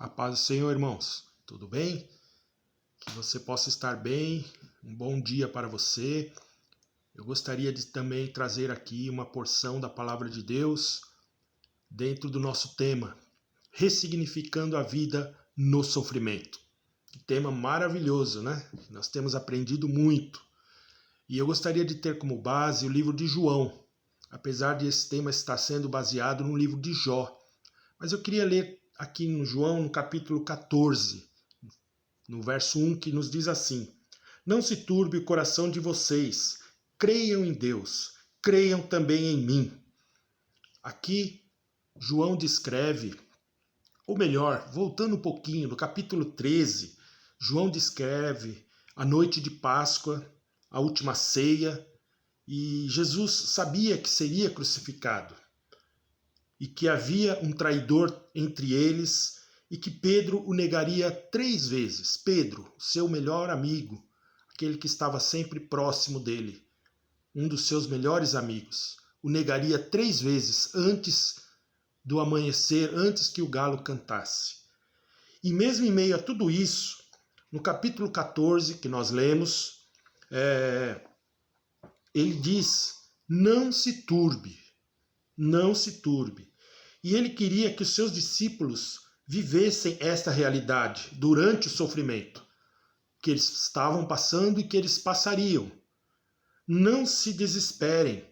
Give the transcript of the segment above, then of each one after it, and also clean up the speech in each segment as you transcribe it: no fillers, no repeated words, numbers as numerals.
A paz do Senhor, irmãos. Tudo bem? Que você possa estar bem. Um bom dia para você. Eu gostaria de também trazer aqui uma porção da palavra de Deus dentro do nosso tema, ressignificando a vida no sofrimento. Que tema maravilhoso, né? Nós temos aprendido muito. E eu gostaria de ter como base o livro de João, apesar de esse tema estar sendo baseado no livro de Jó. Mas eu queria ler aqui no João, no capítulo 14, no verso 1, que nos diz assim: Não se turbe o coração de vocês, creiam em Deus, creiam também em mim. Aqui, João descreve, ou melhor, voltando um pouquinho, no capítulo 13, João descreve a noite de Páscoa, a última ceia, e Jesus sabia que seria crucificado e que havia um traidor entre eles e que Pedro o negaria 3 vezes. Pedro, seu melhor amigo, aquele que estava sempre próximo dele, um dos seus melhores amigos, o negaria 3 vezes antes do amanhecer, antes que o galo cantasse. E mesmo em meio a tudo isso, no capítulo 14 que nós lemos, ele diz: não se turbe, não se turbe. E ele queria que os seus discípulos vivessem esta realidade durante o sofrimento que eles estavam passando e que eles passariam. Não se desesperem.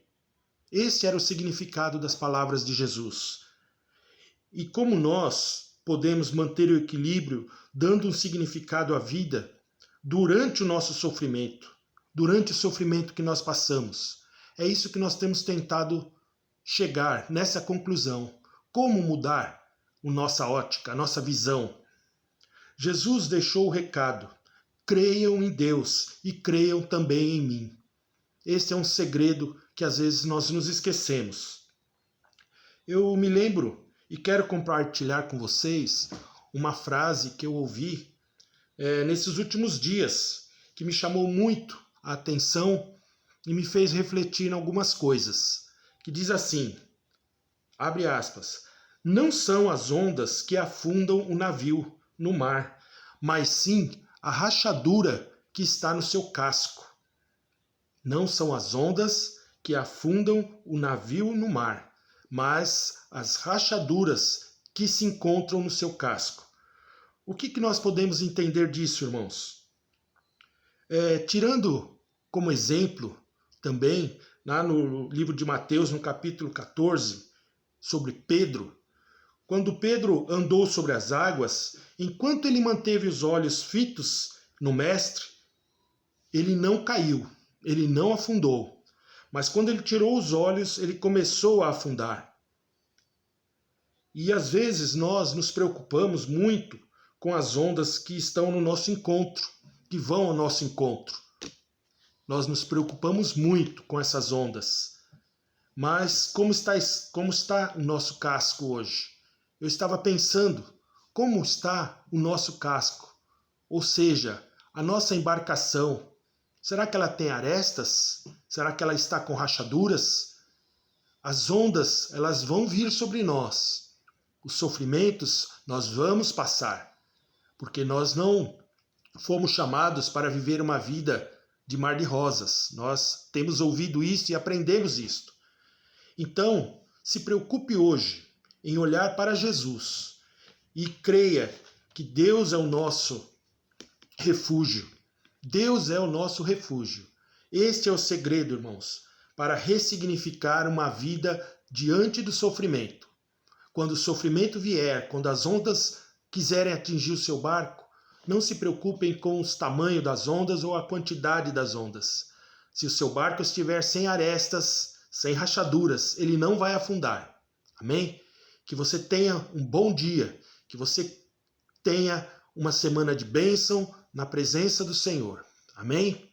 Esse era o significado das palavras de Jesus. E como nós podemos manter o equilíbrio, dando um significado à vida durante o nosso sofrimento, durante o sofrimento que nós passamos? É isso que nós temos tentado chegar nessa conclusão. Como mudar a nossa ótica, a nossa visão? Jesus deixou o recado: creiam em Deus e creiam também em mim. Esse é um segredo que às vezes nós nos esquecemos. Eu me lembro e quero compartilhar com vocês uma frase que eu ouvi nesses últimos dias, que me chamou muito a atenção e me fez refletir em algumas coisas, que diz assim, abre aspas: não são as ondas que afundam o navio no mar, mas sim a rachadura que está no seu casco. Não são as ondas que afundam o navio no mar, mas as rachaduras que se encontram no seu casco. O que nós podemos entender disso, irmãos? Tirando como exemplo também, lá no livro de Mateus, no capítulo 14, sobre Pedro, quando Pedro andou sobre as águas, enquanto ele manteve os olhos fitos no Mestre, ele não caiu, ele não afundou. Mas quando ele tirou os olhos, ele começou a afundar. E às vezes nós nos preocupamos muito com as ondas que estão no nosso encontro, que vão ao nosso encontro. Nós nos preocupamos muito com essas ondas. Mas como está o nosso casco hoje? Eu estava pensando, como está o nosso casco? Ou seja, a nossa embarcação, será que ela tem arestas? Será que ela está com rachaduras? As ondas, elas vão vir sobre nós. Os sofrimentos, nós vamos passar. Porque nós não fomos chamados para viver uma vida de mar de rosas. Nós temos ouvido isso e aprendemos isto. Então, se preocupe hoje em olhar para Jesus e creia que Deus é o nosso refúgio. Deus é o nosso refúgio. Este é o segredo, irmãos, para ressignificar uma vida diante do sofrimento. Quando o sofrimento vier, quando as ondas quiserem atingir o seu barco, não se preocupem com o tamanho das ondas ou a quantidade das ondas. Se o seu barco estiver sem arestas, sem rachaduras, ele não vai afundar. Amém? Que você tenha um bom dia, que você tenha uma semana de bênção na presença do Senhor. Amém?